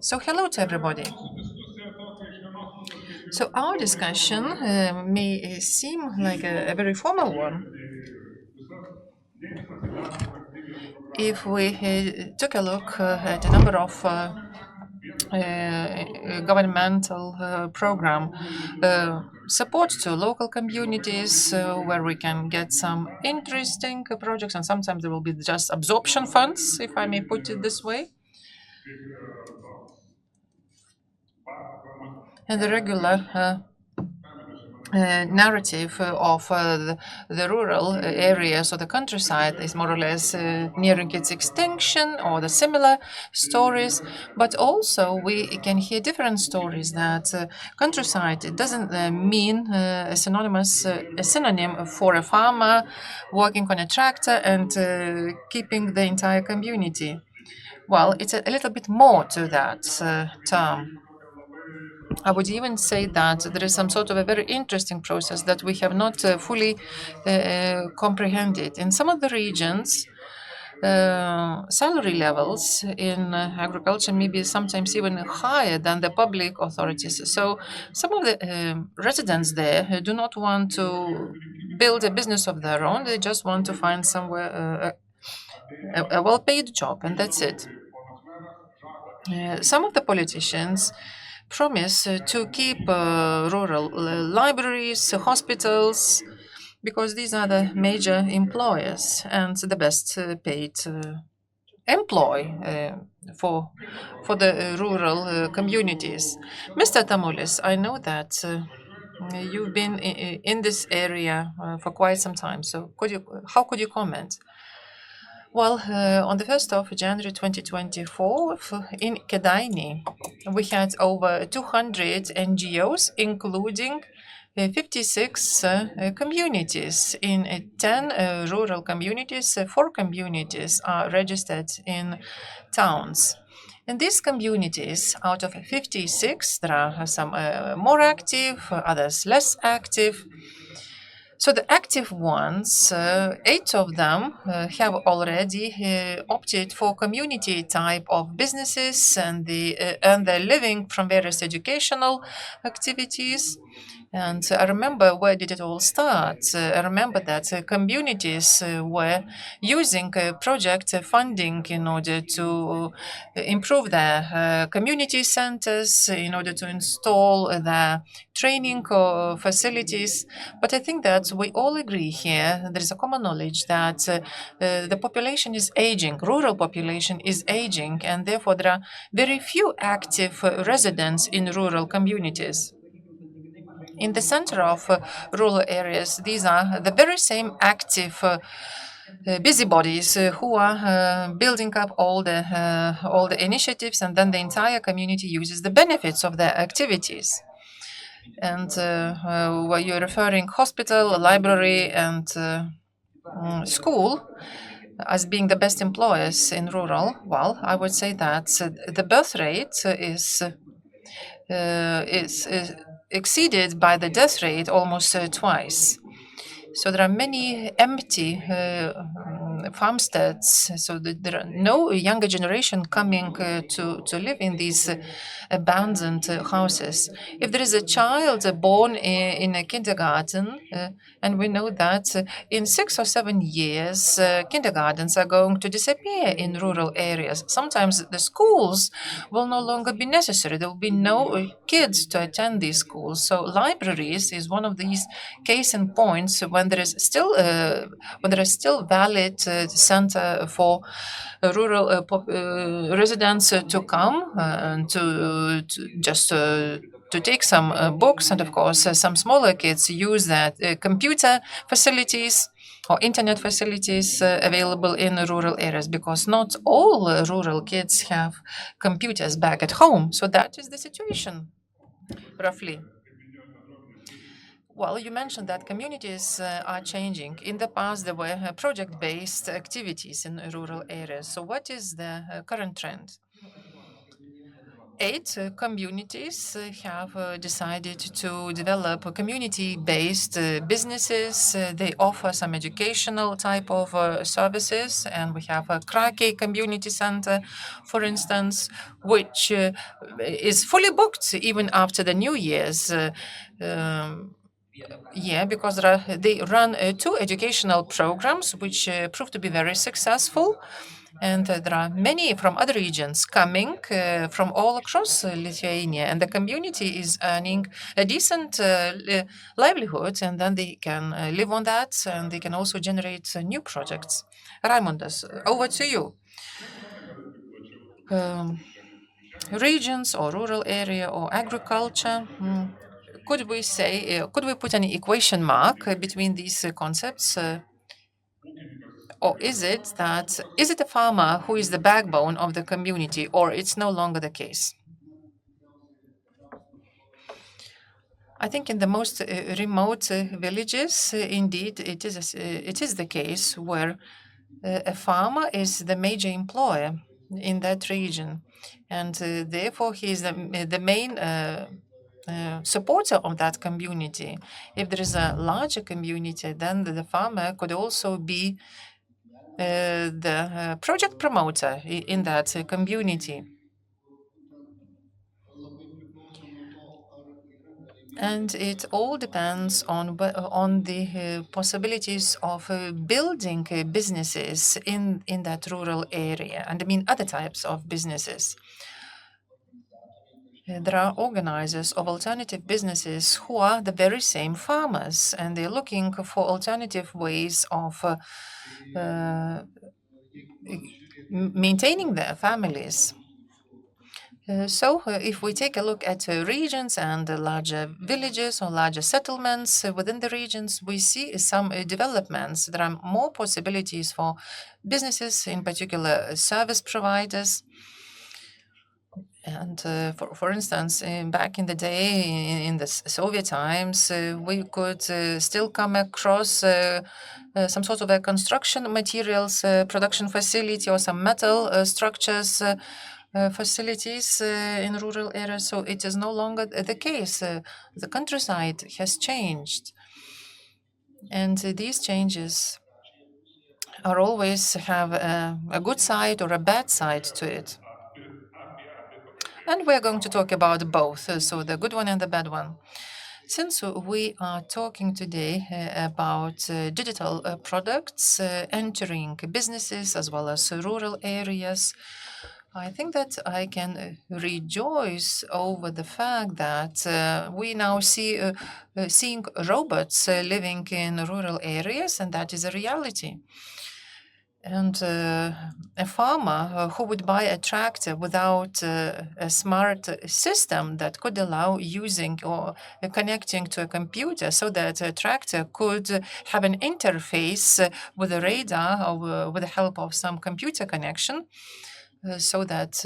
So hello to everybody. So our discussion may seem like a very formal one if we took a look at a number of governmental program support to local communities where we can get some interesting projects, and sometimes there will be just absorption funds, if I may put it this way. And the regular narrative of the rural areas or the countryside is more or less nearing its extinction or the similar stories. But also we can hear different stories that countryside it doesn't mean a synonym for a farmer working on a tractor and keeping the entire community. Well, it's a little bit more to that term. I would even say that there is some sort of a very interesting process that we have not fully comprehended. In some of the regions, salary levels in agriculture may be sometimes even higher than the public authorities. So some of the residents there do not want to build a business of their own. They just want to find somewhere a well-paid job, and that's it. Some of the politicians promise to keep rural libraries, libraries, because these are the major employers and the best paid employ for for the rural communities. Mr. Tamulis, I know that you've been in this area for quite some time. So how could you comment? Well, on the 1st of January 2024, in Kedaini, we had over 200 NGOs, including 56 communities. In 10 rural communities, 4 communities are registered in towns. In these communities, out of 56, there are some more active, others less active. So the active ones, 8 of them have already opted for community type of businesses and earn their living from various educational activities. And I remember where did it all start. I remember that communities were using project funding in order to improve their community centers, in order to install their training facilities. But I think that we all agree here, there is a common knowledge that the population is aging, rural population is aging, and therefore there are very few active residents in rural communities. In the center of rural areas, these are the very same active busybodies who are building up all the initiatives, and then the entire community uses the benefits of their activities. And where you're referring hospital, library, and school as being the best employers in rural, well, I would say that the birth rate is exceeded by the death rate almost twice. So there are many empty farmsteads. So there are no younger generation coming to live in these abandoned houses. If there is a child born in a kindergarten, and we know that in 6 or 7 years, kindergartens are going to disappear in rural areas. Sometimes the schools will no longer be necessary. There will be no kids to attend these schools. So libraries is one of these case in points when there is still valid center for rural residents to come and to just to take some books, and of course some smaller kids use that computer facilities or internet facilities available in rural areas, because not all rural kids have computers back at home. So that is the situation, roughly. Well, you mentioned that communities are changing. In the past, there were project-based activities in rural areas. So what is the current trend? Eight communities have decided to develop community-based businesses. They offer some educational type of services, and we have a Krake Community Center, for instance, which is fully booked even after the New Year's. Yeah, because they run two educational programs which prove to be very successful. And there are many from other regions coming from all across Lithuania, and the community is earning a decent livelihood, and then they can live on that, and they can also generate new projects. Raimondas, over to you. Um, Regions or rural area or agriculture. Could we say, could we put an equation mark between these concepts? Or is it a farmer who is the backbone of the community, or it's no longer the case? I think in the most remote villages, indeed, it is the case where a farmer is the major employer in that region, and therefore he is the main supporter of that community. If there is a larger community, then the farmer could also be the project promoter in that community. And it all depends on the possibilities of building businesses in that rural area, and I mean other types of businesses. There are organizers of alternative businesses who are the very same farmers, and they're looking for alternative ways of maintaining their families. If we take a look at regions and larger villages or larger settlements within the regions, we see some developments. There are more possibilities for businesses, in particular service providers. And for instance, back in the day, in the Soviet times, we could still come across some sort of a construction materials production facility or some metal structures facilities in rural areas. So it is no longer the case. The countryside has changed, and these changes are always have a good side or a bad side to it. And we're going to talk about both, so the good one and the bad one. Since we are talking today about digital products entering businesses as well as rural areas, I think that I can rejoice over the fact that we now seeing robots living in rural areas, and that is a reality. And a farmer who would buy a tractor without a smart system that could allow using or connecting to a computer so that a tractor could have an interface with a radar or with the help of some computer connection, so that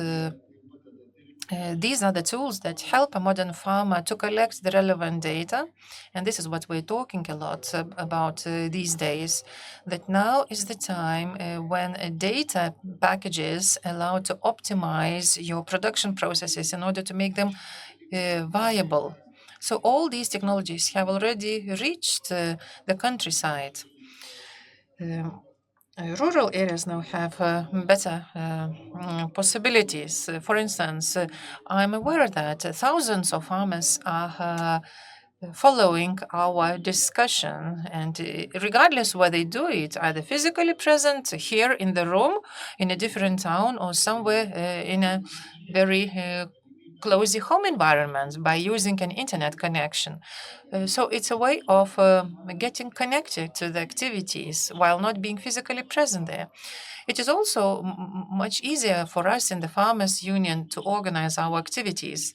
these are the tools that help a modern farmer to collect the relevant data. And this is what we're talking a lot about these days, that now is the time when data packages allow to optimize your production processes in order to make them viable. So all these technologies have already reached the countryside. Rural areas now have better possibilities. For instance, I'm aware that thousands of farmers are following our discussion, and regardless where they do it, either physically present here in the room, in a different town, or somewhere in a very closely home environment by using an internet connection. So it's a way of getting connected to the activities while not being physically present there. It is also much easier for us in the Farmers Union to organize our activities.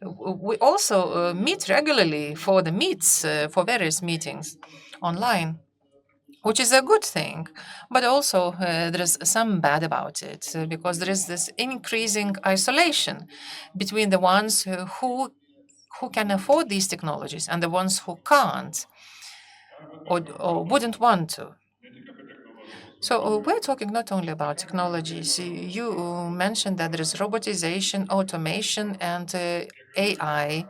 We also meet regularly for the meets, for various meetings online, which is a good thing. But also, there is some bad about it because there is this increasing isolation between the ones who can afford these technologies and the ones who can't or wouldn't want to. So we're talking not only about technologies. You mentioned that there is robotization, automation, and AI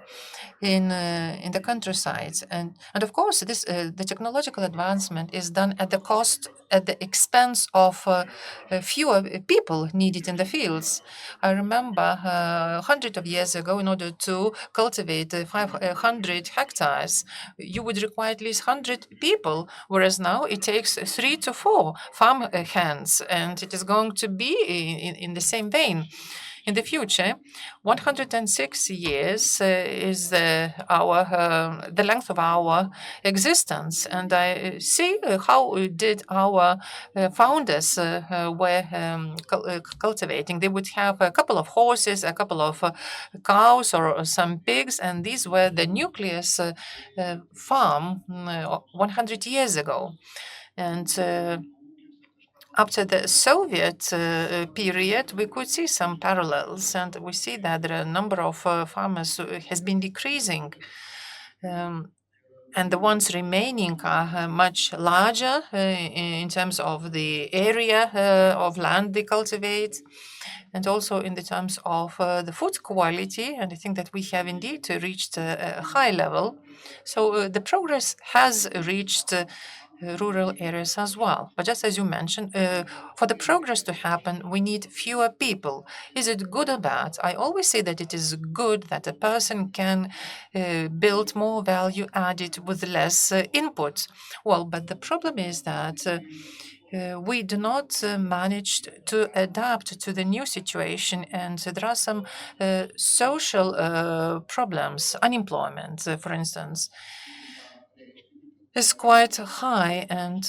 in the countryside, and of course the technological advancement is done at the cost at the expense of fewer people needed in the fields. I remember 100 of years ago, in order to cultivate 500 hectares, you would require at least 100 people, whereas now it takes 3 to 4 farm hands, and it is going to be in the same vein. In the future, 106 years is the length of our existence, and I see how did our founders were cultivating. They would have a couple of horses, a couple of cows, or some pigs, and these were the nucleus farm 100 years ago. And after the Soviet period, we could see some parallels, and we see that there are a number of farmers who has been decreasing, um, and the ones remaining are much larger in terms of the area of land they cultivate, and also in the terms of the food quality. And I think that we have indeed reached a high level. So the progress has reached rural areas as well. But just as you mentioned, for the progress to happen, we need fewer people. Is it good or bad? I always say that it is good that a person can build more value added with less input. Well, but the problem is that we do not manage to adapt to the new situation, and there are some social problems. Unemployment, for instance, is quite high, and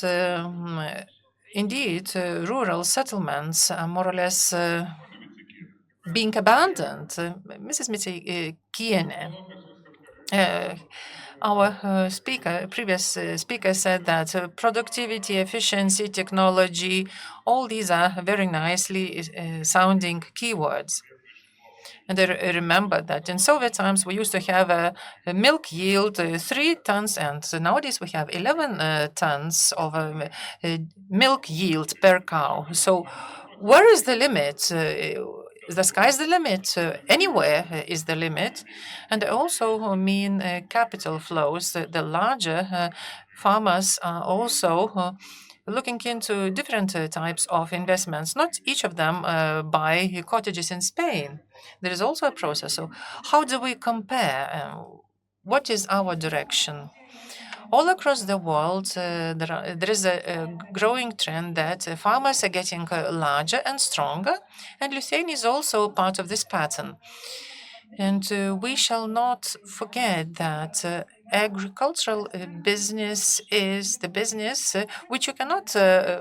indeed, rural settlements are more or less being abandoned. Mrs. Kiene, our previous speaker said that productivity, efficiency, technology, all these are very nicely sounding keywords. And I remember that in Soviet times we used to have a milk yield 3 tons, and nowadays we have 11 tons of milk yield per cow. So where is the limit? The sky's the limit. Anywhere is the limit. And I also mean capital flows. The larger farmers are also looking into different types of investments. Not each of them buy cottages in Spain. There is also a process. So, how do we compare? What is our direction? All across the world, there is a growing trend that farmers are getting larger and stronger, and Lithuania is also part of this pattern. And we shall not forget that agricultural business is the business which you cannot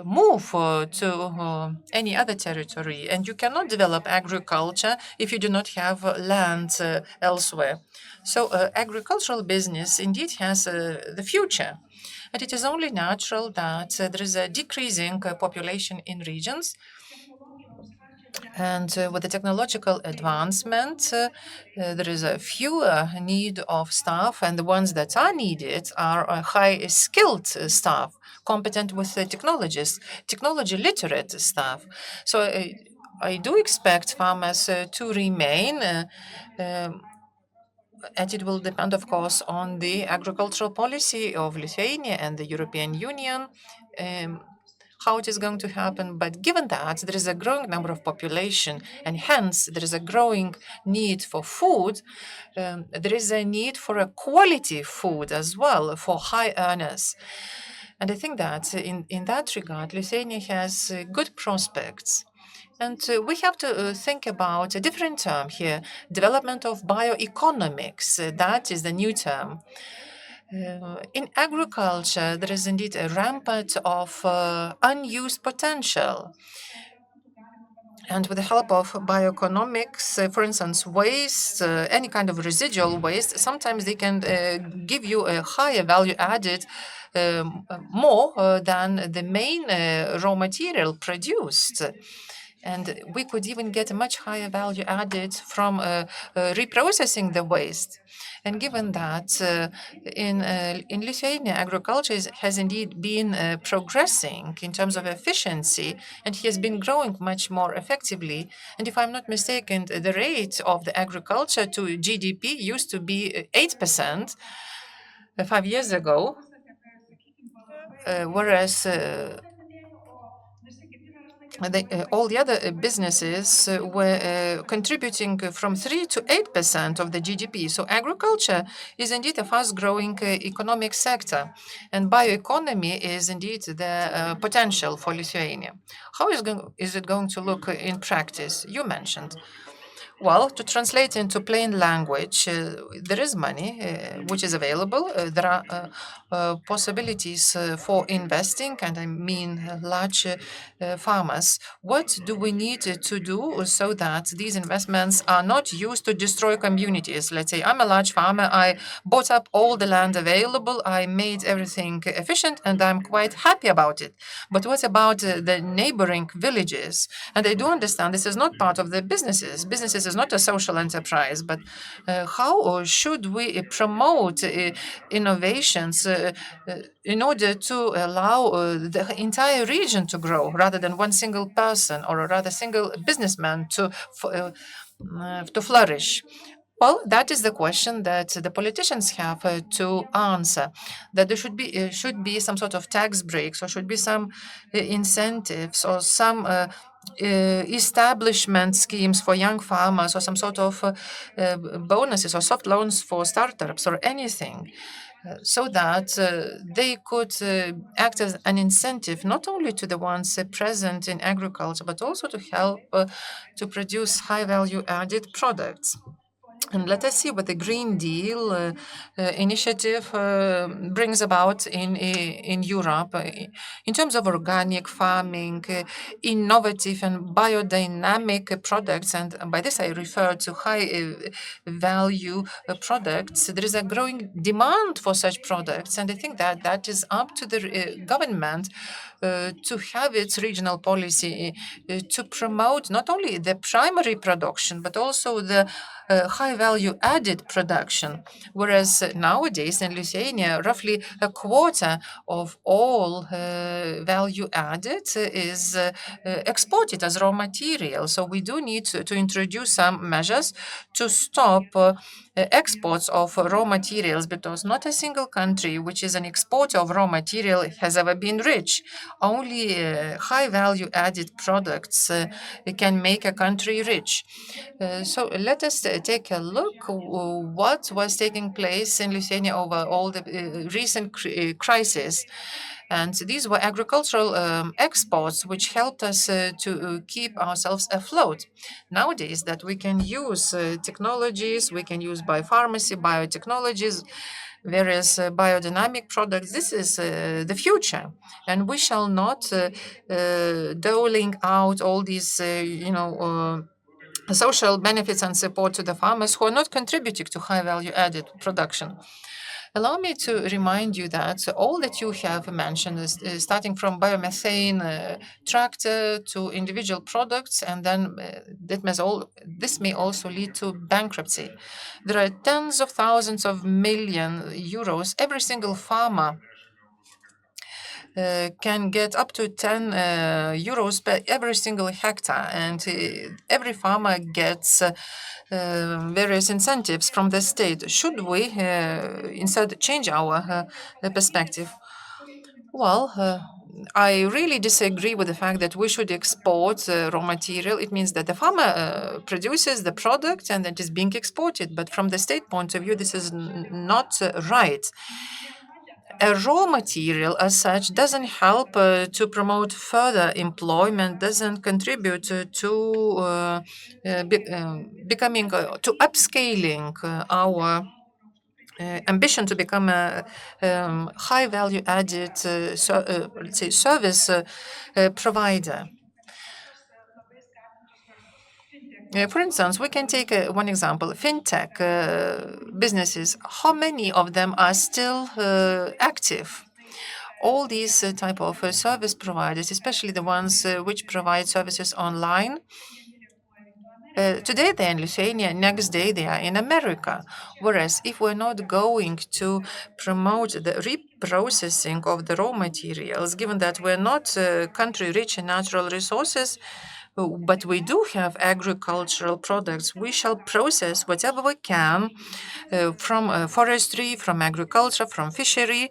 move to any other territory, and you cannot develop agriculture if you do not have land elsewhere. So agricultural business indeed has the future. And it is only natural that there is a decreasing population in regions, and with the technological advancement, there is a fewer need of staff, and the ones that are needed are high skilled staff, competent with the technologies, technology literate staff. So I do expect farmers to remain. Um, and it will depend, of course, on the agricultural policy of Lithuania and the European Union. Um, how it is going to happen. But given that there is a growing number of population, and hence there is a growing need for food, there is a need for a quality food as well for high earners. And I think that in that regard, Lithuania has good prospects. And we have to think about a different term here, development of bioeconomics. That is the new term. In agriculture, there is indeed a rampant of unused potential. And with the help of bioeconomics, for instance, waste, any kind of residual waste, sometimes they can give you a higher value added more than the main raw material produced. And we could even get a much higher value added from reprocessing the waste. And given that in Lithuania, agriculture has indeed been progressing in terms of efficiency, and has been growing much more effectively. And if I'm not mistaken, the rate of the agriculture to GDP used to be 8% 5 years ago, whereas all the other businesses were contributing from 3 to 8% of the GDP. So agriculture is indeed a fast-growing economic sector, and bioeconomy is indeed the potential for Lithuania. How is it going to look in practice? You mentioned. Well, to translate into plain language, there is money which is available. There are possibilities for investing, and I mean large farmers. What do we need to do so that these investments are not used to destroy communities? Let's say I'm a large farmer. I bought up all the land available. I made everything efficient, and I'm quite happy about it. But what about the neighboring villages? And I do understand this is not part of the businesses. Businesses is not a social enterprise, but how should we promote innovations in order to allow the entire region to grow rather than one single person or rather single businessman to flourish? Well, that is the question that the politicians have to answer. That there should be some sort of tax breaks, or should be some incentives, or some establishment schemes for young farmers, or some sort of bonuses or soft loans for startups, or anything, so that they could act as an incentive not only to the ones present in agriculture, but also to help to produce high value added products. And let us see what the Green Deal initiative brings about in Europe in terms of organic farming, innovative and biodynamic products. And by this, I refer to high value products. There is a growing demand for such products. And I think that that is up to the government to have its regional policy to promote not only the primary production, but also the high value added production. Whereas nowadays in Lithuania, roughly a quarter of all value added is exported as raw material. So we do need to introduce some measures to stop exports of raw materials, because not a single country which is an exporter of raw material has ever been rich. Only high value added products can make a country rich. So let us take a look what was taking place in Lithuania over all the recent crises. And these were agricultural exports which helped us to keep ourselves afloat. Nowadays, that we can use technologies, we can use biopharmacy, biotechnologies, various biodynamic products. This is the future, and we shall not doling out all these, social benefits and support to the farmers who are not contributing to high value added production. Allow me to remind you that all that you have mentioned is starting from biomethane tractor to individual products, and then this may also lead to bankruptcy. There are tens of thousands of million euros. Every single farmer can get up to 10 euros per every single hectare, and every farmer gets various incentives from the state. Should we instead change our perspective? Well, I really disagree with the fact that we should export raw material. It means that the farmer produces the product and it is being exported. But from the state point of view, this is not right. A raw material as such doesn't help to promote further employment, doesn't contribute to becoming, to upscaling our ambition to become a high value added, let's say, service provider. For instance, we can take one example, fintech businesses. How many of them are still active? All these type of service providers, especially the ones which provide services online, today they're in Lithuania, next day they are in America. Whereas if we're not going to promote the reprocessing of the raw materials, given that we're not a country rich in natural resources, but we do have agricultural products, we shall process whatever we can from forestry, from agriculture, from fishery,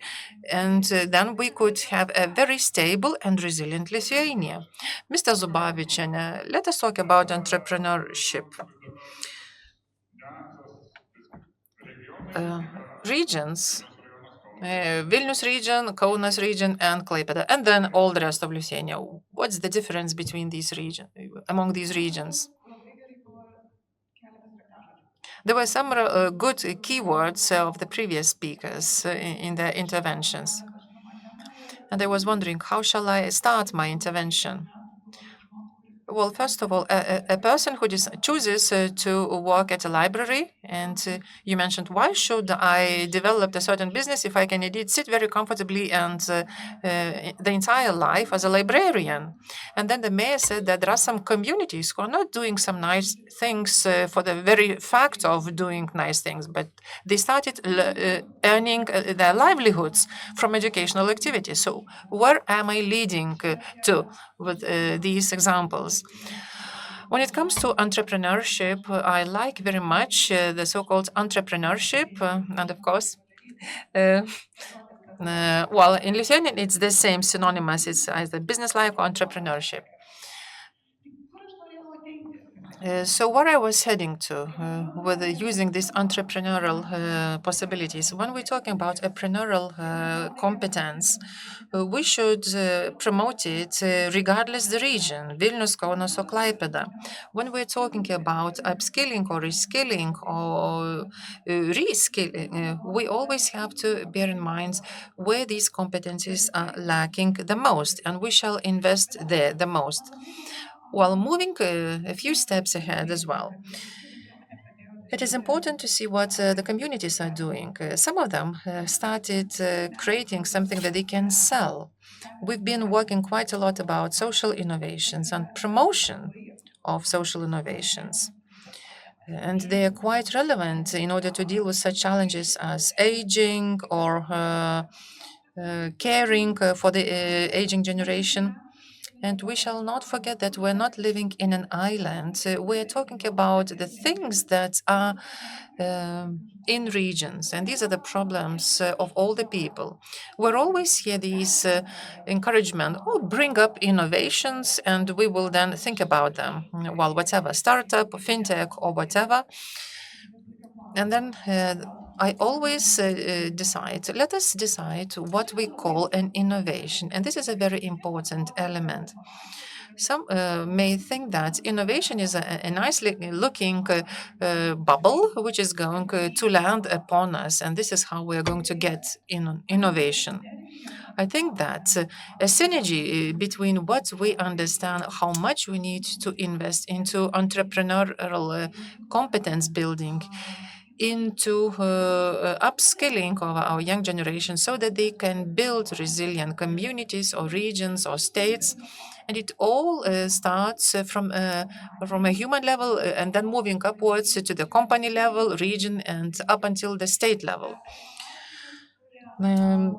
and then we could have a very stable and resilient Lithuania. Mr. Zubavičian, let us talk about entrepreneurship. Uh, Regions, Vilnius region, Kaunas region, and Klaipėda, and then all the rest of Lithuania. What's the difference between these regions, among these regions? There were some good keywords of the previous speakers in their interventions. And I was wondering, how shall I start my intervention? Well, first of all, a person who chooses to work at a library, and you mentioned, why should I develop a certain business if I can indeed sit very comfortably and the entire life as a librarian? And then the mayor said that there are some communities who are not doing some nice things for the very fact of doing nice things, but they started earning their livelihoods from educational activities. So where am I leading to with these examples? When it comes to entrepreneurship, I like very much the so-called entrepreneurship, and of course, uh, well, in Lithuanian, it's the same synonymous. It's either business-like or entrepreneurship. So where I was heading to with using these entrepreneurial possibilities, when we're talking about entrepreneurial competence, we should promote it regardless the region, Vilnius, Kaunas, or Klaipėda. When we're talking about upskilling or reskilling or reskilling, we always have to bear in mind where these competencies are lacking the most, and we shall invest there the most while moving a few steps ahead as well. It is important to see what the communities are doing. Some of them started creating something that they can sell. We've been working quite a lot about social innovations and promotion of social innovations. And they are quite relevant in order to deal with such challenges as aging or caring for the aging generation. And we shall not forget that we're not living in an island. We're talking about the things that are in regions, and these are the problems of all the people. We're always hear these encouragement, oh, bring up innovations, and we will then think about them. Well, whatever, startup, fintech, or whatever. And then I always decide, let us decide what we call an innovation. And this is a very important element. Some may think that innovation is a nice looking bubble which is going to land upon us, and this is how we are going to get innovation. I think that a synergy between what we understand, how much we need to invest into entrepreneurial competence building, into upskilling of our young generation so that they can build resilient communities or regions or states. And it all starts from a human level and then moving upwards to the company level, region, and up until the state level. Um,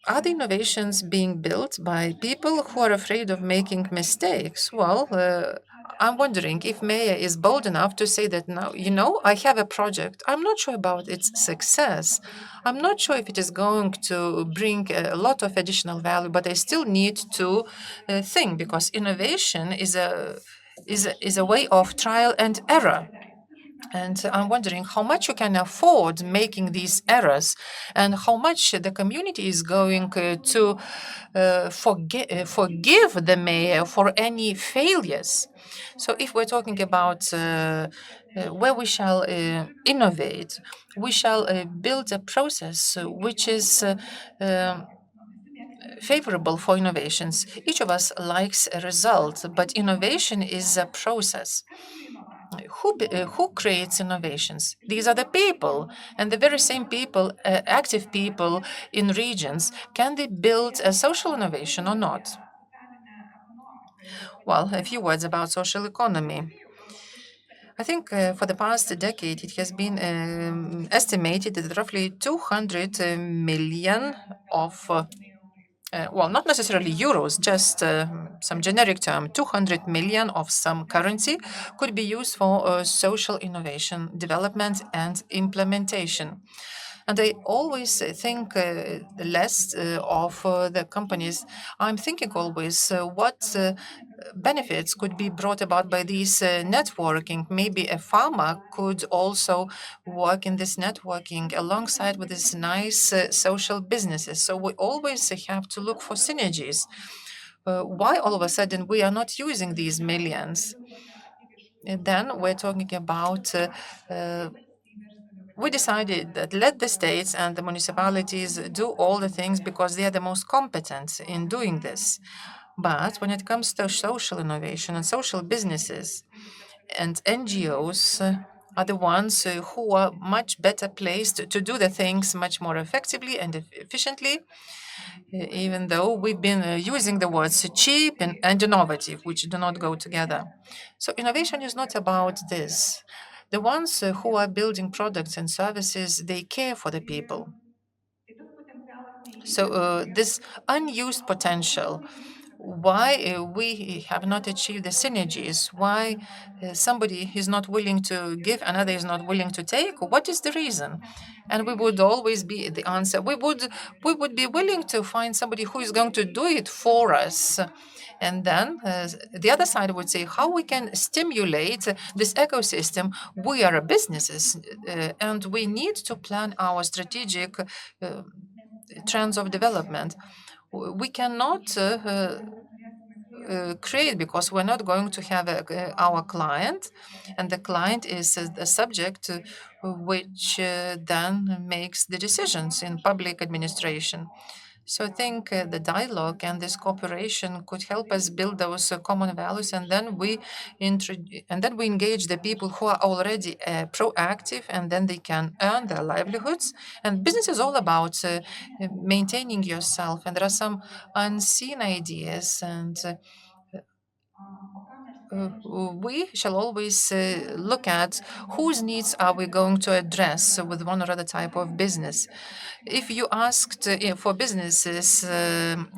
are the innovations being built by people who are afraid of making mistakes? Well, I'm wondering if Maya is bold enough to say that now, I have a project. I'm not sure about its success. I'm not sure if it is going to bring a lot of additional value, but I still need to think because innovation is a way of trial and error. And I'm wondering how much you can afford making these errors and how much the community is going to forgive the mayor for any failures. So if we're talking about where we shall innovate, we shall build a process which is favorable for innovations. Each of us likes a result, but innovation is a process. Who creates innovations? These are the people, and the very same people, active people in regions. Can they build a social innovation or not? Well, a few words about social economy. I think for the past decade, it has been estimated that roughly 200 million of well, not necessarily euros, just some generic term, 200 million of some currency could be used for social innovation, development, and implementation. And I always think less of the companies. I'm thinking always what benefits could be brought about by this networking. Maybe a farmer could also work in this networking alongside with these nice social businesses. So we always have to look for synergies. Why all of a sudden we are not using these millions? And then we're talking about uh, we decided that let the states and the municipalities do all the things because they are the most competent in doing this. But when it comes to social innovation and social businesses and NGOs are the ones who are much better placed to do the things much more effectively and efficiently, even though we've been using the words cheap and innovative, which do not go together. So innovation is not about this. The ones who are building products and services, they care for the people. So this unused potential, why we have not achieved the synergies, why somebody is not willing to give, another is not willing to take, what is the reason? And we would always be the answer. We would be willing to find somebody who is going to do it for us. And then the other side would say how we can stimulate this ecosystem. We are a businesses and we need to plan our strategic trends of development. We cannot create because we're not going to have our client, and the client is the subject which then makes the decisions in public administration. So I think the dialogue and this cooperation could help us build those common values, and then we engage the people who are already proactive, and then they can earn their livelihoods. And business is all about maintaining yourself, and there are some unseen ideas, and we shall always look at whose needs are we going to address with one or other type of business. If you asked for businesses,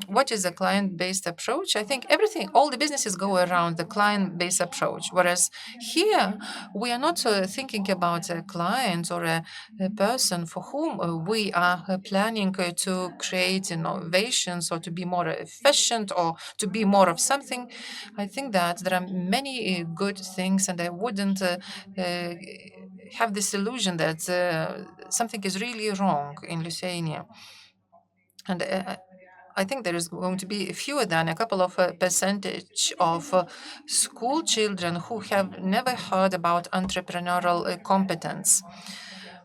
what is a client-based approach? I think everything, all the businesses go around the client-based approach. Whereas here, we are not thinking about a client or a person for whom we are planning to create innovations or to be more efficient or to be more of something. I think that there are many good things, and I wouldn't uh, have this illusion that something is really wrong in Lithuania. And I think there is going to be fewer than a couple of percentage of school children who have never heard about entrepreneurial competence.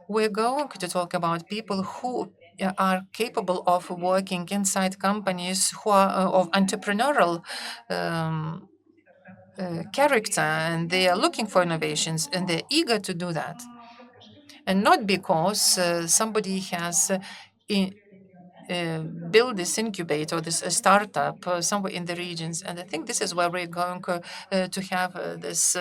We're going to talk about people who are capable of working inside companies who are of entrepreneurial character, and they are looking for innovations and they're eager to do that. And not because somebody has in, build this incubator, this startup somewhere in the regions. And I think this is where we're going to have this.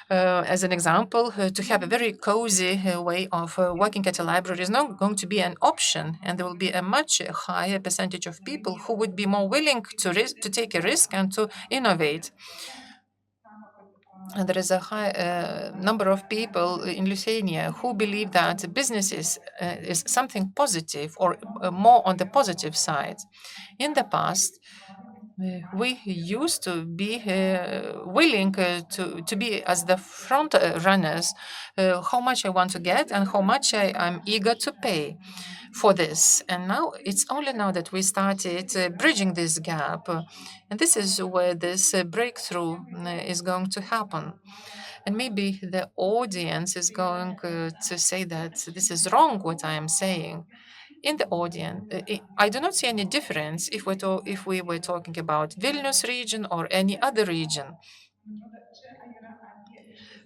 As an example, to have a very cozy way of working at a library is not going to be an option, and there will be a much higher percentage of people who would be more willing to take a risk and to innovate. And there is a high number of people in Lithuania who believe that businesses is something positive or more on the positive side. In the past, we used to be willing to be as the front runners, how much I want to get and how much I'm eager to pay for this. And now it's only now that we started bridging this gap. And this is where this breakthrough is going to happen. And maybe the audience is going to say that this is wrong, what I am saying. In the audience, I do not see any difference if we were talking about Vilnius region or any other region.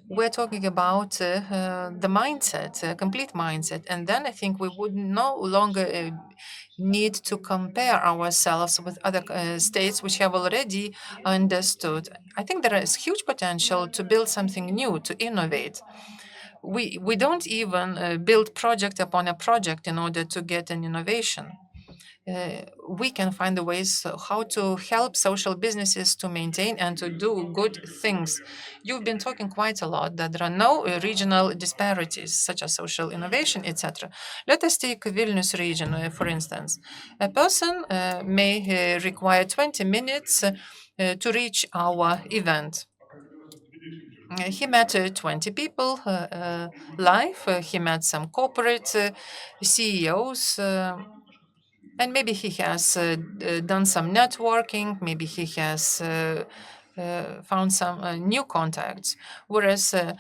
we're talking about the mindset, complete mindset. And then I think we would no longer need to compare ourselves with other states which have already understood. I think there is huge potential to build something new, to innovate. We don't even build project upon a project in order to get an innovation. We can find the ways how to help social businesses to maintain and to do good things. You've been talking quite a lot that there are no regional disparities, such as social innovation, etc. Let us take Vilnius region, for instance. A person may require 20 minutes to reach our event. He met 20 people live. He met some corporate CEOs. And maybe he has done some networking, maybe he has found some new contacts. Whereas a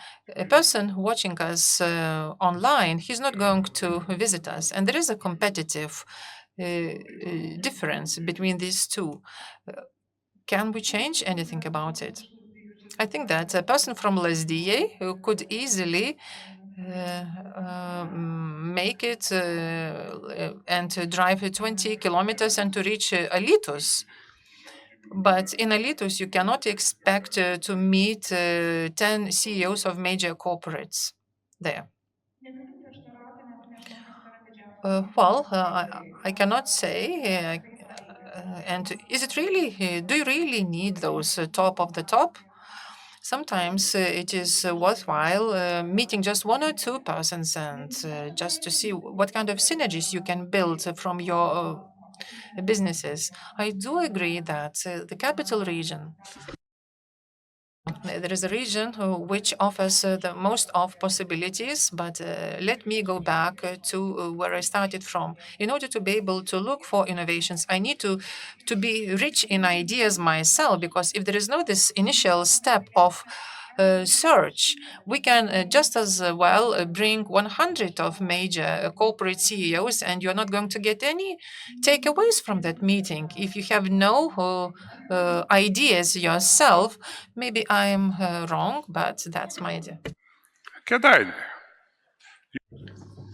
person watching us online, he's not going to visit us. And there is a competitive difference between these two. Can we change anything about it? I think that a person from Lazdije who could easily make it and to drive 20 kilometers and to reach Alytus. But in Alytus, you cannot expect to meet 10 CEOs of major corporates there. I cannot say. And is it really, do you really need those top of the top? Sometimes it is worthwhile meeting just one or two persons and just to see what kind of synergies you can build from your businesses. I do agree that the capital region, there is a region which offers the most of possibilities, but let me go back to where I started from. In order to be able to look for innovations, I need to be rich in ideas myself, because if there is no this initial step of search, we can just as well bring 100 of major corporate CEOs, and you're not going to get any takeaways from that meeting. If you have no ideas yourself, maybe I'm wrong, but that's my idea. Kėdainiai.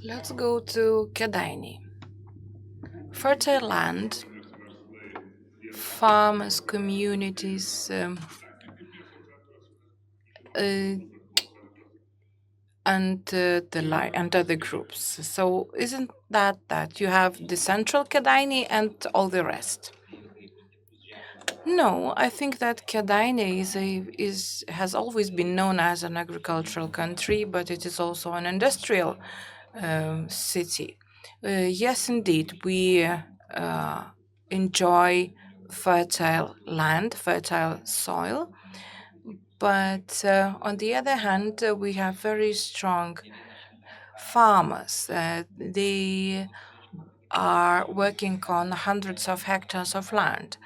Let's go to Kėdainiai. Fertile land, farmers, communities, uh, and other groups. So isn't that you have the central Kėdainiai and all the rest? No, I think that Kėdainiai has always been known as an agricultural country, but it is also an industrial city. Yes, indeed, we enjoy fertile land, fertile soil, but on the other hand, we have very strong farmers. They are working on hundreds of hectares of land.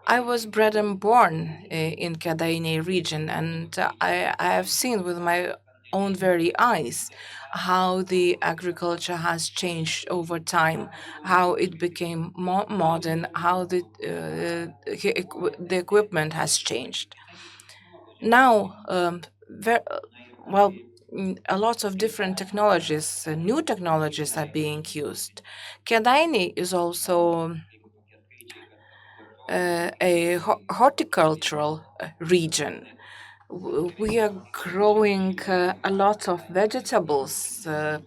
I was bred and born in Kėdainiai region, and I have seen with my own very eyes how the agriculture has changed over time, how it became more modern, how the equipment has changed. Now, well, a lot of different technologies, new technologies are being used. Kėdainiai is also a horticultural region. We are growing a lot of vegetables, uh,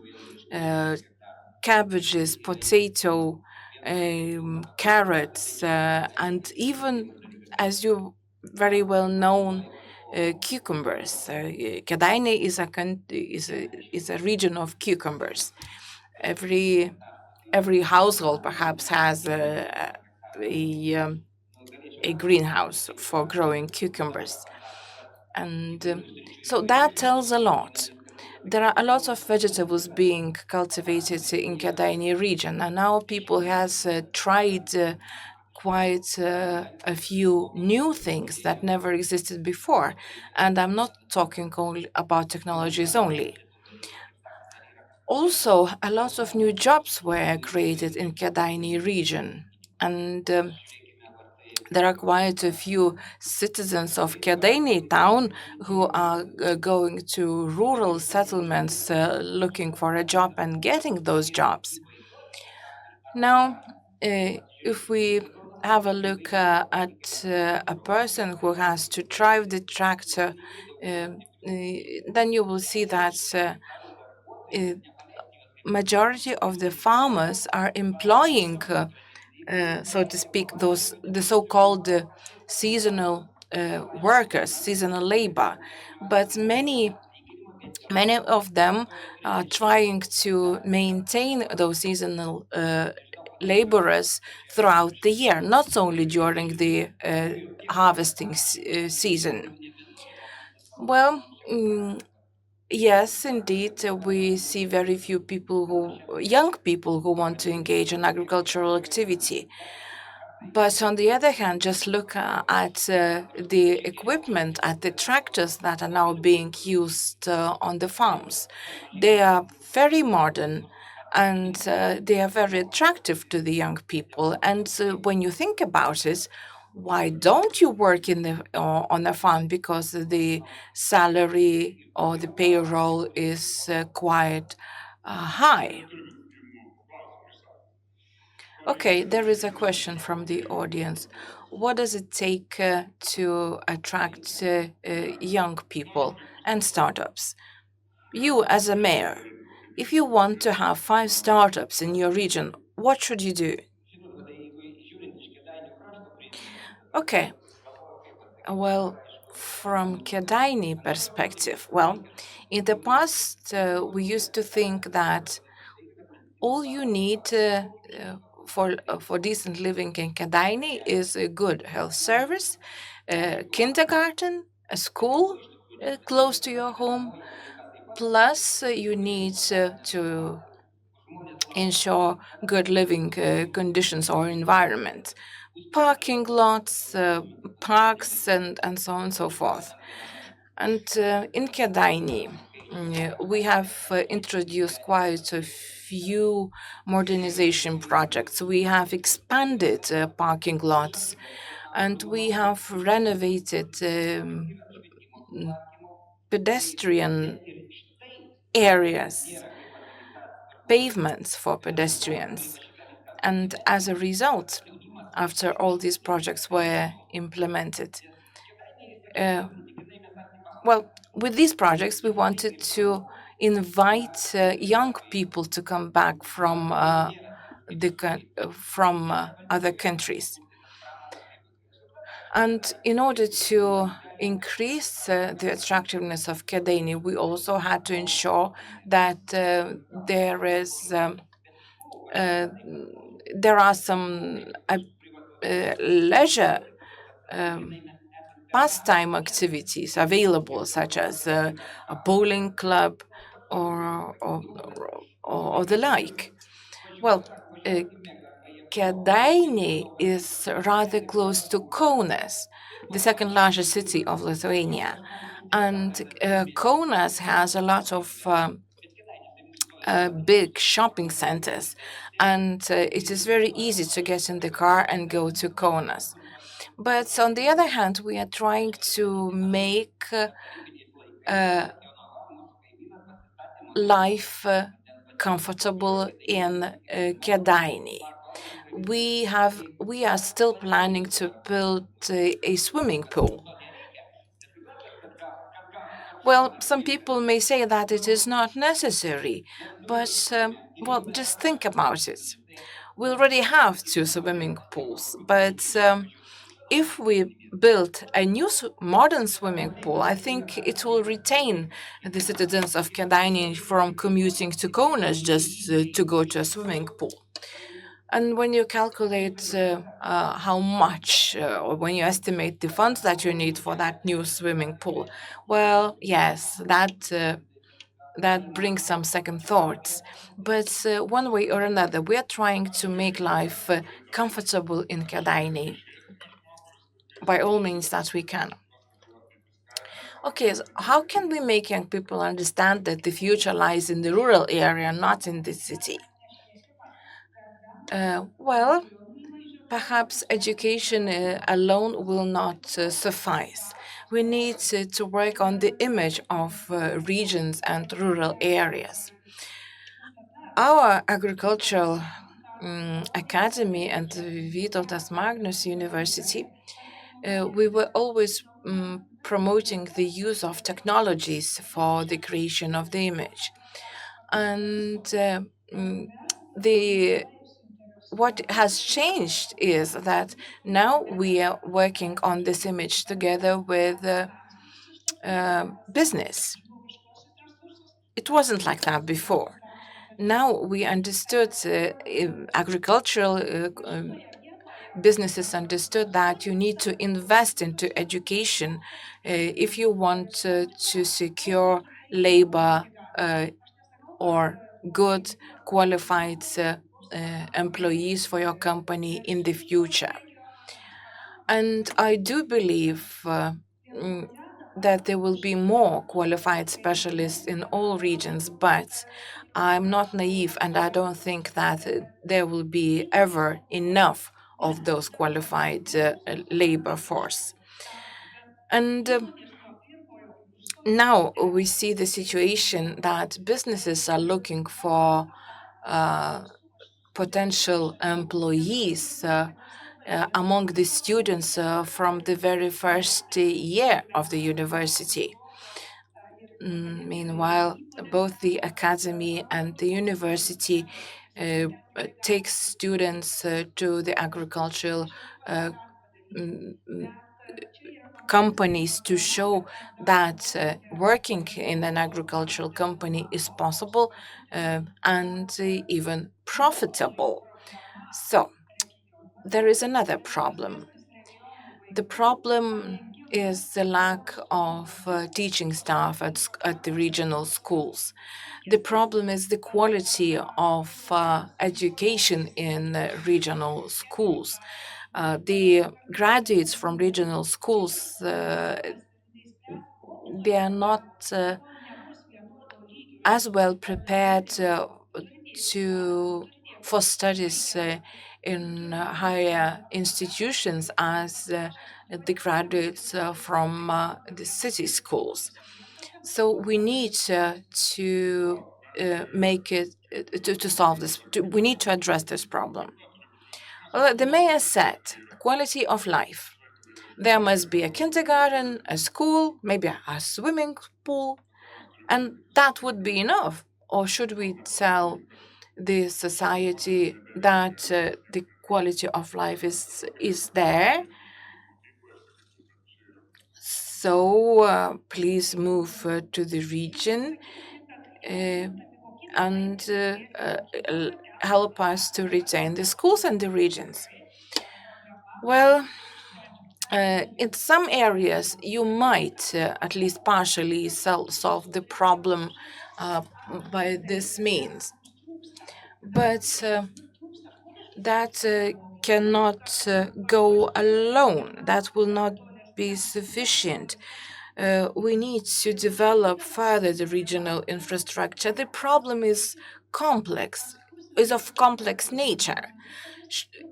cabbages, potato, carrots, and even, as you very well known, cucumbers. Kėdainiai is a region of cucumbers. Every household perhaps has a greenhouse for growing cucumbers. And so that tells a lot. There are a lot of vegetables being cultivated in Kėdainiai region, and now people has tried quite a few new things that never existed before. And I'm not talking only about technologies only. Also, a lot of new jobs were created in Kėdainiai region, and There are quite a few citizens of Kadaini town who are going to rural settlements looking for a job and getting those jobs. Now, if we have a look at a person who has to drive the tractor, then you will see that uh, majority of the farmers are employing, so to speak, those the so-called seasonal workers, seasonal labor. But many of them are trying to maintain those seasonal laborers throughout the year, not only during the harvesting season. Well, yes, indeed, we see very few people young people who want to engage in agricultural activity. But on the other hand, just look at the equipment, at the tractors that are now being used on the farms. They are very modern and they are very attractive to the young people. And when you think about it, why don't you work on a farm? Because the salary or the payroll is quite high. Okay, there is a question from the audience. What does it take to attract young people and startups? You, as a mayor, if you want to have 5 startups in your region, what should you do? Okay, well, from Kedaini perspective, well, in the past, we used to think that all you need for decent living in Kadaini is a good health service, a kindergarten, a school close to your home. Plus, you need to ensure good living conditions or environment, parking lots, parks, and so on and so forth. And in Kadaini, we have introduced quite a few modernization projects. We have expanded parking lots and we have renovated pedestrian areas, pavements for pedestrians. And as a result, after all these projects were implemented, uh, well, with these projects, we wanted to invite young people to come back from other countries, and in order to increase the attractiveness of Kadaini, we also had to ensure that there is uh, there are some leisure um, pastime activities available, such as a bowling club or the like. Well, uh, Kėdainiai is rather close to Kaunas, the second largest city of Lithuania. And Kaunas has a lot of big shopping centers, and it is very easy to get in the car and go to Kaunas. But on the other hand, we are trying to make uh, life comfortable in Kėdainiai. We are still planning to build a swimming pool. Well, some people may say that it is not necessary, but well, just think about it. We already have 2 swimming pools, but if we build a new modern swimming pool, I think it will retain the citizens of Kėdainiai from commuting to Kaunas just to go to a swimming pool. And when you calculate how much, or when you estimate the funds that you need for that new swimming pool, well, yes, that brings some second thoughts. But one way or another, we are trying to make life comfortable in Kadaini by all means that we can. Okay, so how can we make young people understand that the future lies in the rural area, not in the city? Well, Perhaps education alone will not suffice. We need to work on the image of regions and rural areas. Our agricultural academy and Vytautas Magnus University, we were always promoting the use of technologies for the creation of the image. And mm, the what has changed is that now we are working on this image together with business. It wasn't like that before. Now we understood, agricultural businesses understood that you need to invest into education if you want to secure labor or good qualified employees for your company in the future. And I do believe mm, that there will be more qualified specialists in all regions, but I'm not naive and I don't think that there will be ever enough of those qualified labor force. And now we see the situation that businesses are looking for uh, potential employees among the students from the very first year of the university. Meanwhile, both the academy and the university takes students to the agricultural uh, mm, mm, companies to show that working in an agricultural company is possible and even profitable. So, there is another problem. The problem is the lack of teaching staff at the regional schools. The problem is the quality of education in regional schools. The graduates from regional schools, they are not as well prepared to for studies in higher institutions as the graduates from the city schools. So we need to make it to solve this. We need to address this problem. Well, the mayor said quality of life. There must be a kindergarten, a school, maybe a swimming pool, and that would be enough. Or should we tell the society that the quality of life is there? So please move to the region uh, and help us to retain the schools and the regions. Well, in some areas, you might at least partially solve the problem uh, by this means, but that cannot go alone. That will not be sufficient. We need to develop further the regional infrastructure. The problem is complex, is of complex nature.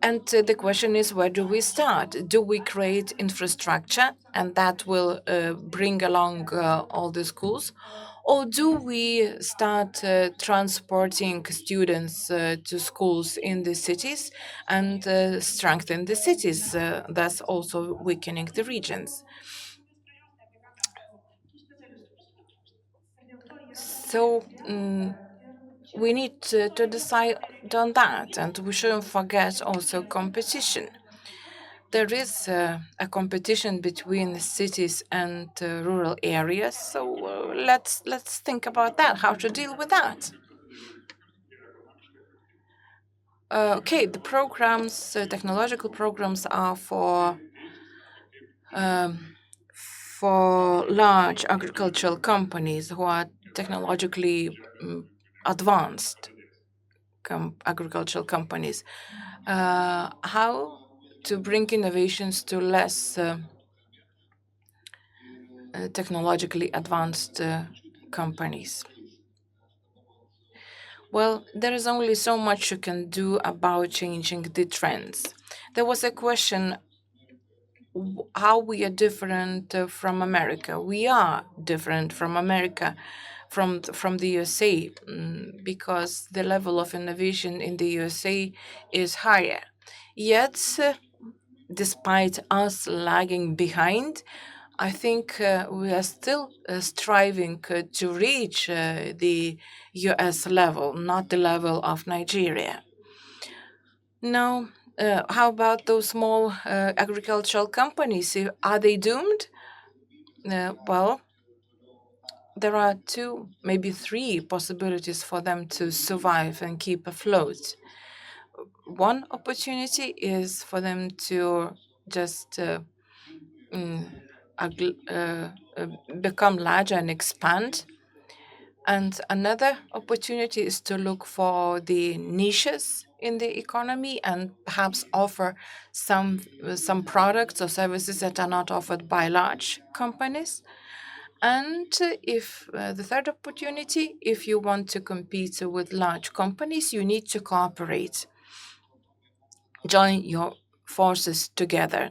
And the question is, where do we start? Do we create infrastructure and that will bring along all the schools? Or do we start transporting students to schools in the cities and strengthen the cities, thus also weakening the regions? So we need to decide on that, and we shouldn't forget also competition. There is a competition between the cities and rural areas, so let's think about that. How to deal with that? Okay, the programs, technological programs, are um, for large agricultural companies who are technologically advanced agricultural companies. How to bring innovations to less technologically advanced companies? Well, there is only so much you can do about changing the trends. There was a question how we are different from America. We are different from America, from the USA, because the level of innovation in the USA is higher. Yet, despite us lagging behind, I think we are still striving to reach the US level, not the level of Nigeria. Now, how about those small agricultural companies? Are they doomed? Well, there are two, maybe three possibilities for them to survive and keep afloat. One opportunity is for them to just mm, become larger and expand. And another opportunity is to look for the niches in the economy and perhaps offer some products or services that are not offered by large companies. And if the third opportunity, if you want to compete with large companies, you need to cooperate, join your forces together.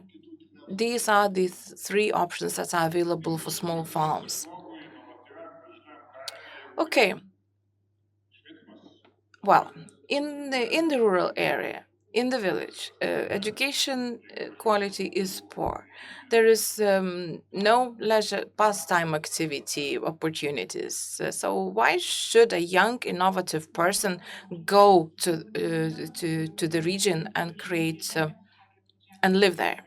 These are the three options that are available for small farms. Okay, well, in the rural area, in the village, education quality is poor. There is no leisure pastime activity opportunities. So why should a young, innovative person go to the region and create and live there?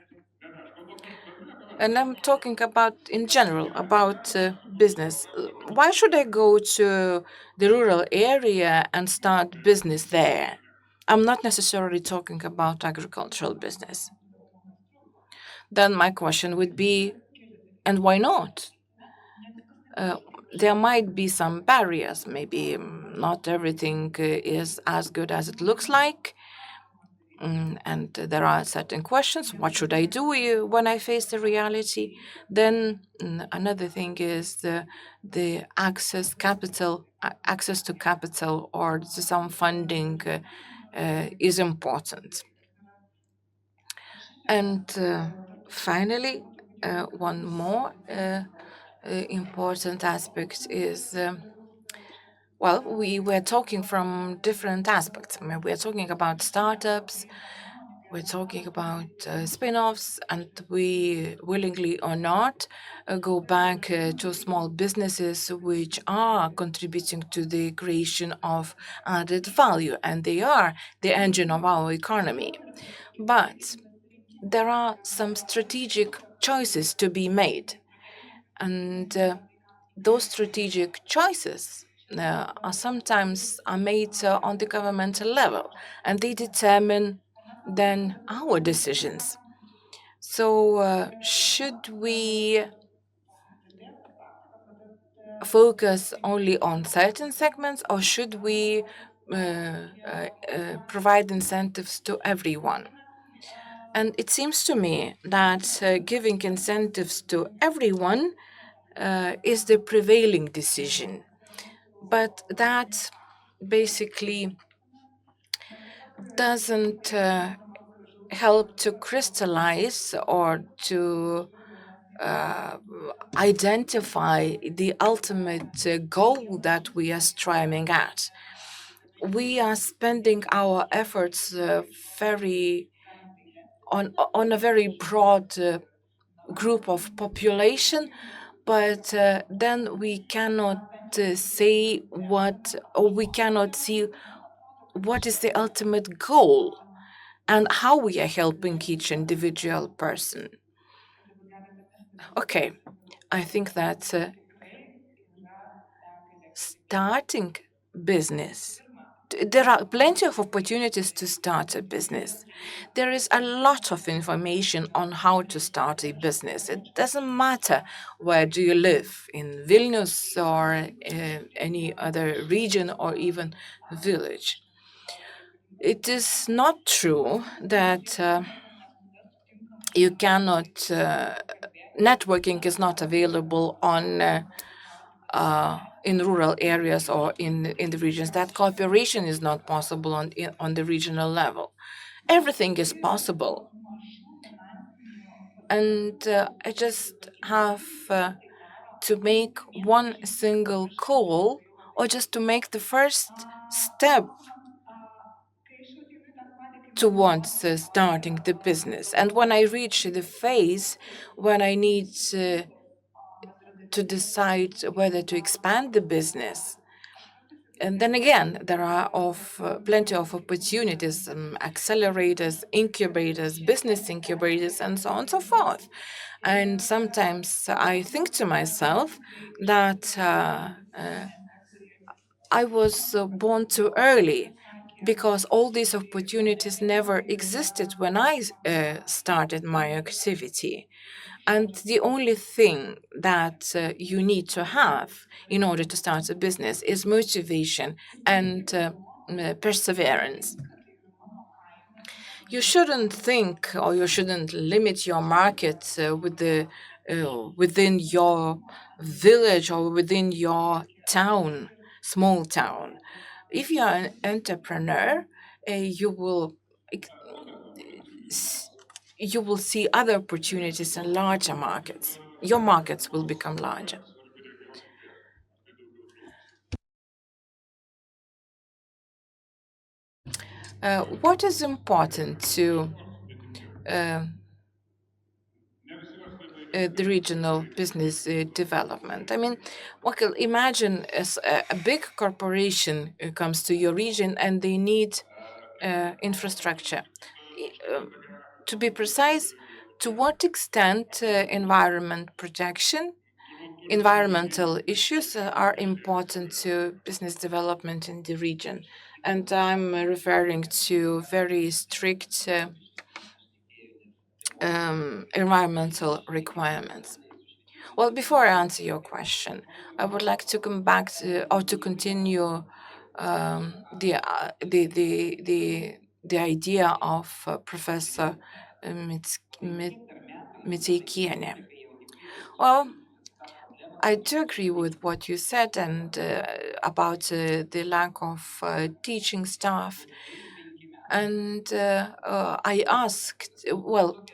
And I'm talking about in general about business. Why should I go to the rural area and start business there? I'm not necessarily talking about agricultural business. Then my question would be, and why not? Uh, there might be some barriers. Maybe not everything is as good as it looks like. And there are certain questions. What should I do when I face the reality? Then another thing is the access to capital or to some funding is important. And finally, one more important aspect is. Well, we were talking from different aspects. I mean, we're talking about startups, we're talking about spin offs, and we, willingly or not, go back to small businesses which are contributing to the creation of added value, and they are the engine of our economy. But there are some strategic choices to be made, and those strategic choices are sometimes are made on the governmental level, and they determine then our decisions. So, should we focus only on certain segments, or should we provide incentives to everyone? And it seems to me that giving incentives to everyone is the prevailing decision. But that basically doesn't help to crystallize or to uh, identify the ultimate goal that we are striving at. We are spending our efforts very on a very broad group of population, but then we cannot say what, or we cannot see what is the ultimate goal and how we are helping each individual person. Okay, I think that starting business, there are plenty of opportunities to start a business. There is a lot of information on how to start a business. It doesn't matter where do you live, in Vilnius or any other region or even village. It is not true that you cannot networking is not available on in rural areas or in the regions. That cooperation is not possible on the regional level. Everything is possible. And I just have to make one single call, or just to make the first step towards starting the business. And when I reach the phase when I need to decide whether to expand the business, and then again, there are plenty of opportunities, accelerators, incubators, business incubators, and so on and so forth. And sometimes I think to myself that I was born too early, because all these opportunities never existed when I started my activity. And the only thing that you need to have in order to start a business is motivation and perseverance. You shouldn't think, or you shouldn't limit your market within your village or within your town, small town. If you are an entrepreneur, you will ex- s- you will see other opportunities in larger markets. Your markets will become larger. What is important to uh, the regional business development? I mean, okay, imagine a big corporation comes to your region and they need infrastructure. To be precise, to what extent environment protection, environmental issues are important to business development in the region? And I'm referring to very strict environmental requirements. Well, before I answer your question, I would like to come back to, or to continue the idea of Professor Miteikiene. Well, I do agree with what you said, and about the lack of teaching staff. And I asked, well,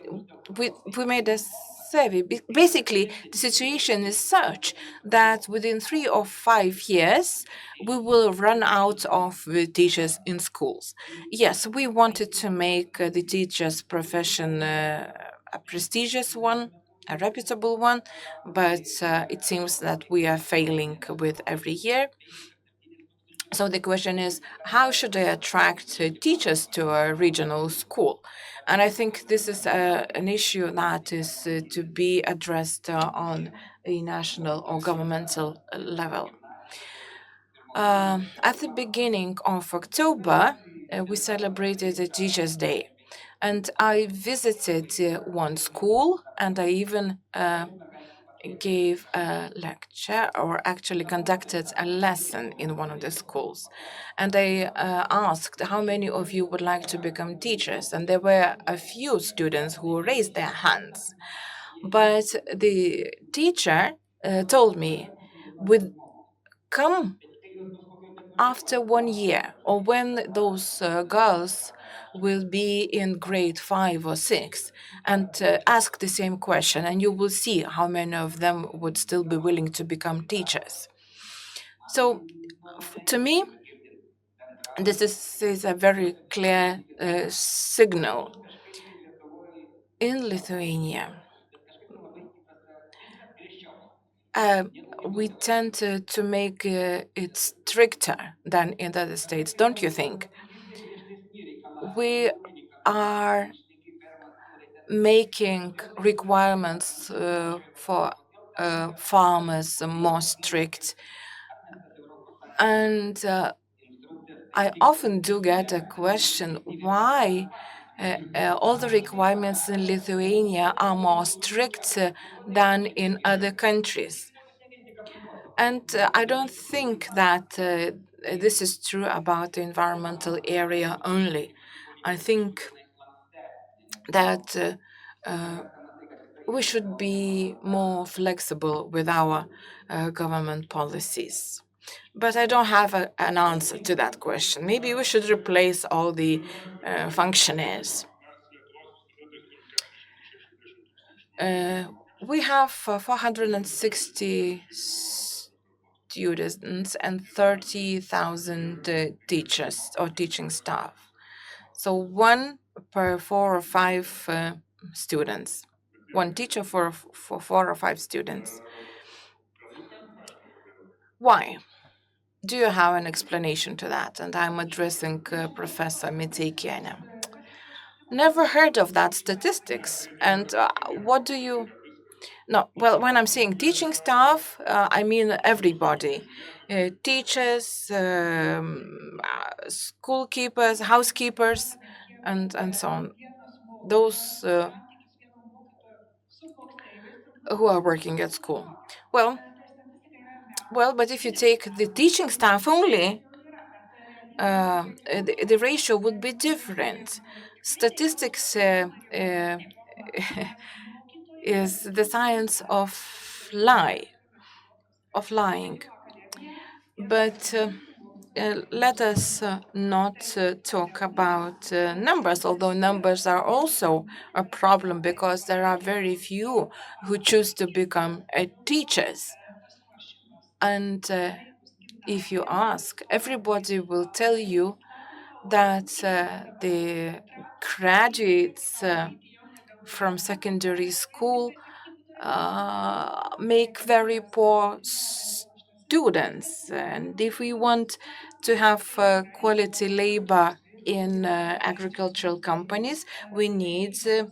we made a survey. Basically, the situation is such that within 3 or 5 years, we will run out of teachers in schools. Yes, we wanted to make the teachers' profession a prestigious one, a reputable one, but it seems that we are failing with every year. So the question is, how should I attract teachers to a regional school? And I think this is an issue that is to be addressed on a national or governmental level. At the beginning of October, we celebrated a Teachers' Day. And I visited one school, and I even gave a lecture, or actually conducted a lesson in one of the schools. And I asked how many of you would like to become teachers. And there were a few students who raised their hands. But the teacher told me, with come after 1 year, or when those girls will be in grade 5 or 6, and ask the same question, and you will see how many of them would still be willing to become teachers. So, to me, this is a very clear signal. In Lithuania, uh, we tend to make it stricter than in the other states, don't you think? We are making requirements for farmers more strict. And I often do get a question why all the requirements in Lithuania are more strict than in other countries. And I don't think that this is true about the environmental area only. I think that we should be more flexible with our government policies. But I don't have an answer to that question. Maybe we should replace all the functionaries. Uh, we have 460 students and 30,000 teachers or teaching staff. So one per four or five students, one teacher for four or five students. Why? Do you have an explanation to that? And I'm addressing Professor Mitikiana. Never heard of that statistics. And what do you? No, well, when I'm saying teaching staff, I mean everybody, teachers, school keepers, housekeepers, and so on. Those who are working at school. Well, but if you take the teaching staff only, the ratio would be different. Statistics is the science of lying. But let us not talk about numbers, although numbers are also a problem because there are very few who choose to become teachers. And if you ask, everybody will tell you that the graduates from secondary school make very poor students. And if we want to have quality labor in agricultural companies, we need the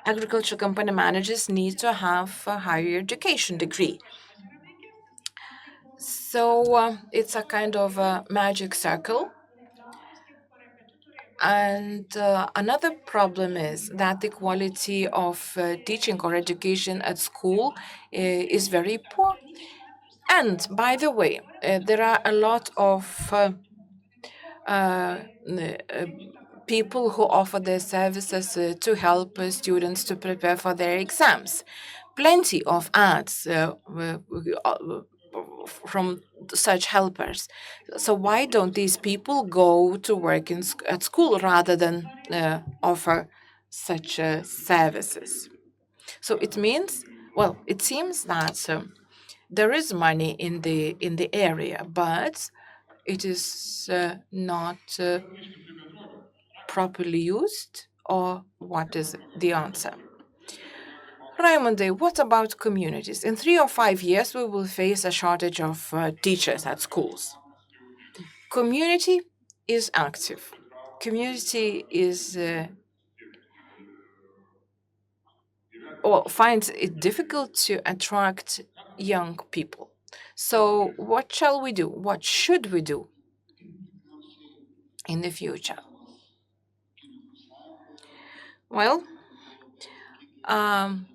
agricultural company managers need to have a higher education degree. So it's a kind of a magic circle. And another problem is that the quality of teaching or education at school is very poor. And by the way, there are a lot of people who offer their services to help students to prepare for their exams. Plenty of ads from such helpers. So why don't these people go to work at school rather than offer such services? So it means, well, it seems that there is money in the area, but it is not properly used, or what is the answer? Raimonde, what about communities? In 3 or 5 years, we will face a shortage of teachers at schools. Community is active. Community is or finds it difficult to attract young people. So, what shall we do? What should we do in the future? Well, um,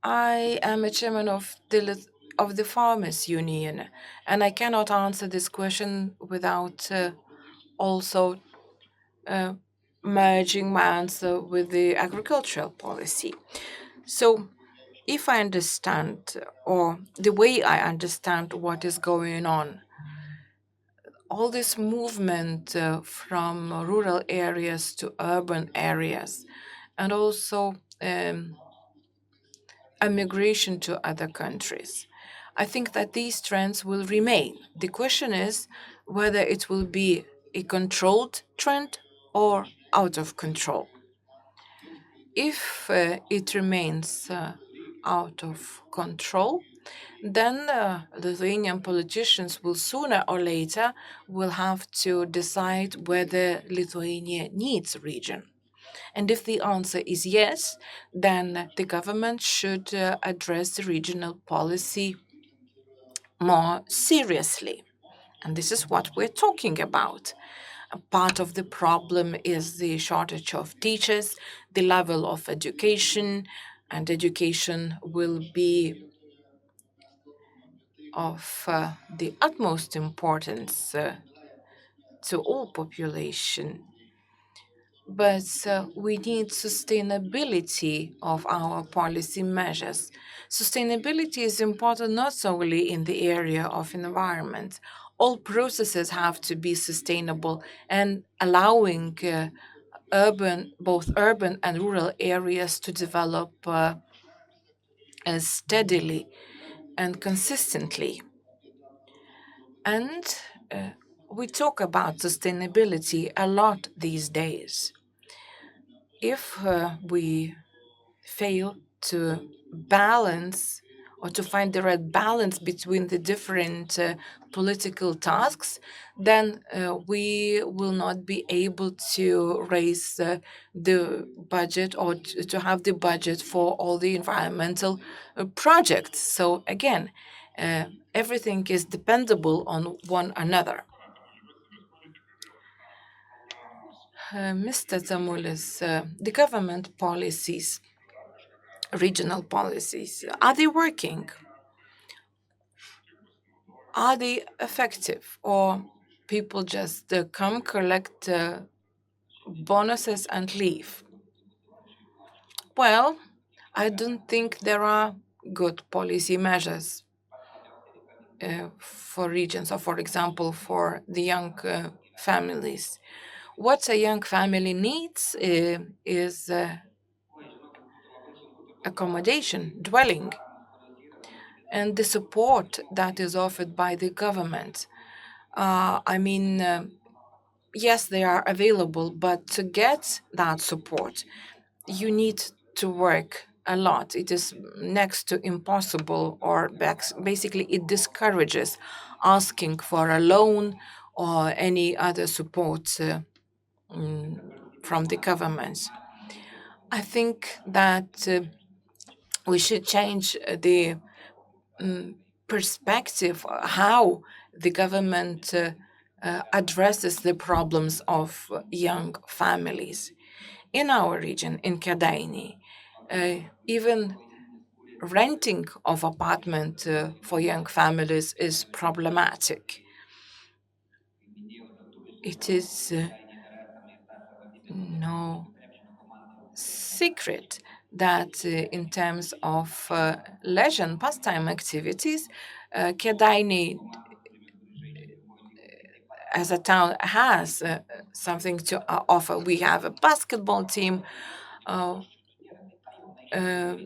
I am a chairman of of the Farmers Union, and I cannot answer this question without also uh, merging my answer with the agricultural policy. So, if I understand, or the way I understand what is going on, all this movement from rural areas to urban areas, and also a migration to other countries. I think that these trends will remain. The question is whether it will be a controlled trend or out of control. If it remains out of control, then Lithuanian politicians will sooner or later will have to decide whether Lithuania needs a region. And if the answer is yes, then the government should address the regional policy more seriously. And this is what we're talking about. A part of the problem is the shortage of teachers, the level of education, and education will be of the utmost importance to all population. But we need sustainability of our policy measures. Sustainability is important not only in the area of environment. All processes have to be sustainable and allowing both urban and rural areas to develop steadily and consistently. And uh, we talk about sustainability a lot these days. If we fail to balance or to find the right balance between the different political tasks, then we will not be able to raise the budget or to have the budget for all the environmental projects. So again, uh, everything is dependable on one another. Mr. Zamulis, the government policies, regional policies, are they working? Are they effective? Or people just come, collect bonuses, and leave? Well, I don't think there are good policy measures for regions, or for example, for the young families. What a young family needs is accommodation, dwelling, and the support that is offered by the government. I mean, yes, they are available, but to get that support, you need to work a lot. It is next to impossible, or basically, it discourages asking for a loan or any other support mm, from the government. I think that we should change the mm, perspective, how the government addresses the problems of young families. In our region, in Kadaini, even renting of apartment for young families is problematic. It is no secret that in terms of leisure and pastime activities, Kadaini as a town has something to offer. We have a basketball team, uh, uh,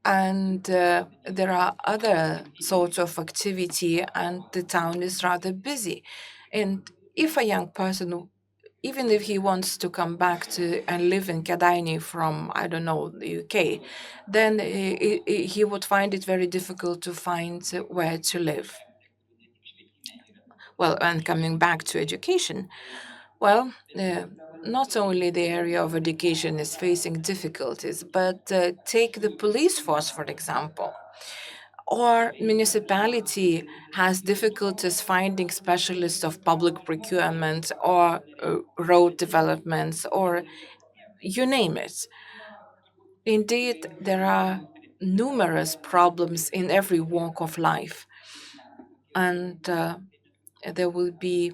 and there are other sorts of activity, and the town is rather busy. And if a young person, even if he wants to come back to and live in Kadaini from, I don't know, the UK, then he would find it very difficult to find where to live. Well, and coming back to education, well, not only the area of education is facing difficulties, but take the police force, for example. Or municipality has difficulties finding specialists of public procurement or road developments or you name it. Indeed, there are numerous problems in every walk of life, and there will be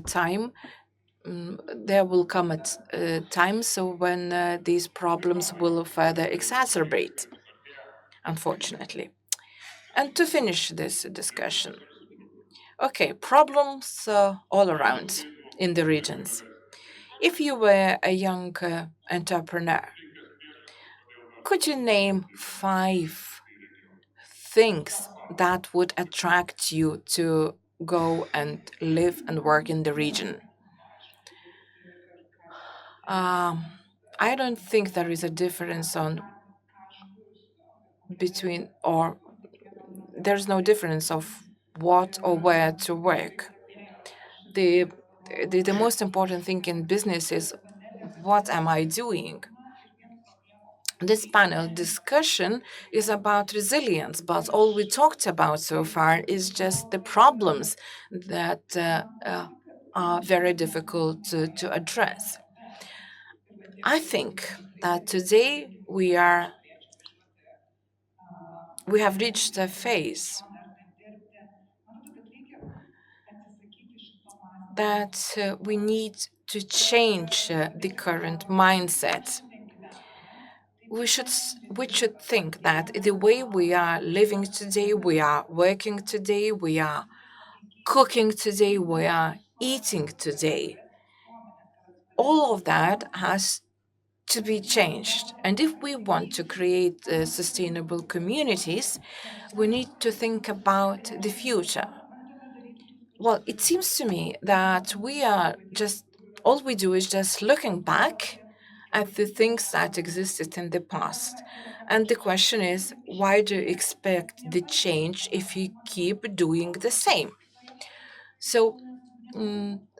time. There will come a time so when these problems will further exacerbate, unfortunately. And to finish this discussion, okay, problems all around in the regions. If you were a young entrepreneur, could you name 5 things that would attract you to go and live and work in the region? Um, I don't think there is a difference on between, or there's no difference of what or where to work. The, the most important thing in business is what am I doing? This panel discussion is about resilience, but all we talked about so far is just the problems that are very difficult to address. I think that today we have reached a phase that we need to change the current mindset. We should think that the way we are living today, we are working today, we are cooking today, we are eating today, all of that has to be changed. And if we want to create sustainable communities, we need to think about the future. Well, it seems to me that we are just, all we do is just looking back at the things that existed in the past. And the question is, why do you expect the change if you keep doing the same? So,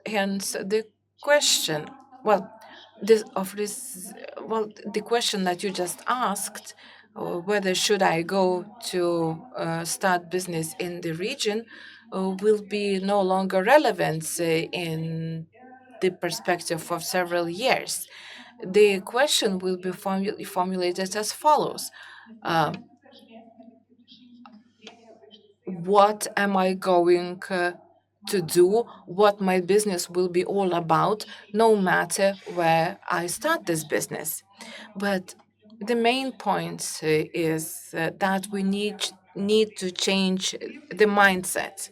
hence the question. Well, the question that you just asked, whether should I go to start business in the region, will be no longer relevant in the perspective of several years. The question will be formulated as follows. Um, what am I going to do, what my business will be all about, no matter where I start this business. But the main point is that we need to change the mindset,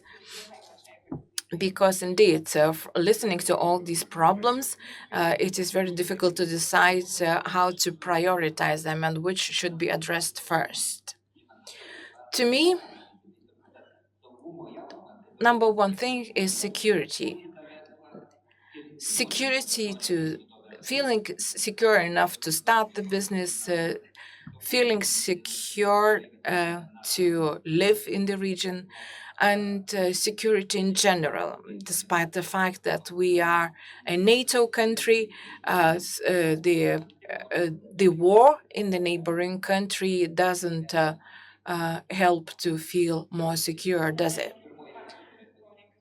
because indeed, listening to all these problems, it is very difficult to decide how to prioritize them and which should be addressed first. To me, number one thing is security. Security to feeling secure enough to start the business, feeling secure to live in the region, and security in general, despite the fact that we are a NATO country. The war in the neighboring country doesn't help to feel more secure, does it?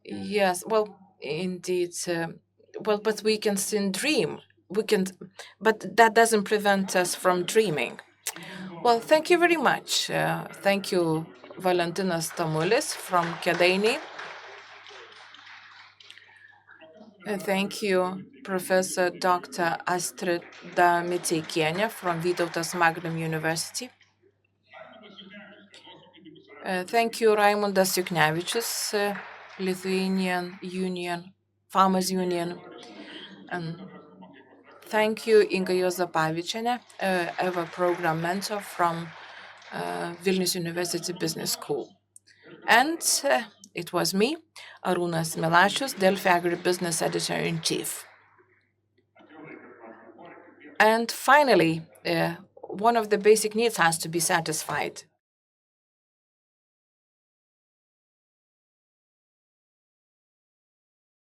Yes, well, indeed. Well, but we can still dream. We can, but that doesn't prevent us from dreaming. Well, thank you very much. Thank you, Valentinas Tamulis from Kėdainiai. Thank you, Professor Dr. Astrida Miceikienė from Vytautas Magnum University. Thank you, Raimundas Juknevičius, Lithuanian Union, Farmers Union. And thank you, Inga Juozapavičienė, EVA program mentor from Vilnius University Business School. And it was me, Arūnas Milašius, Delfi Agribusiness Editor-in-Chief. And finally, one of the basic needs has to be satisfied.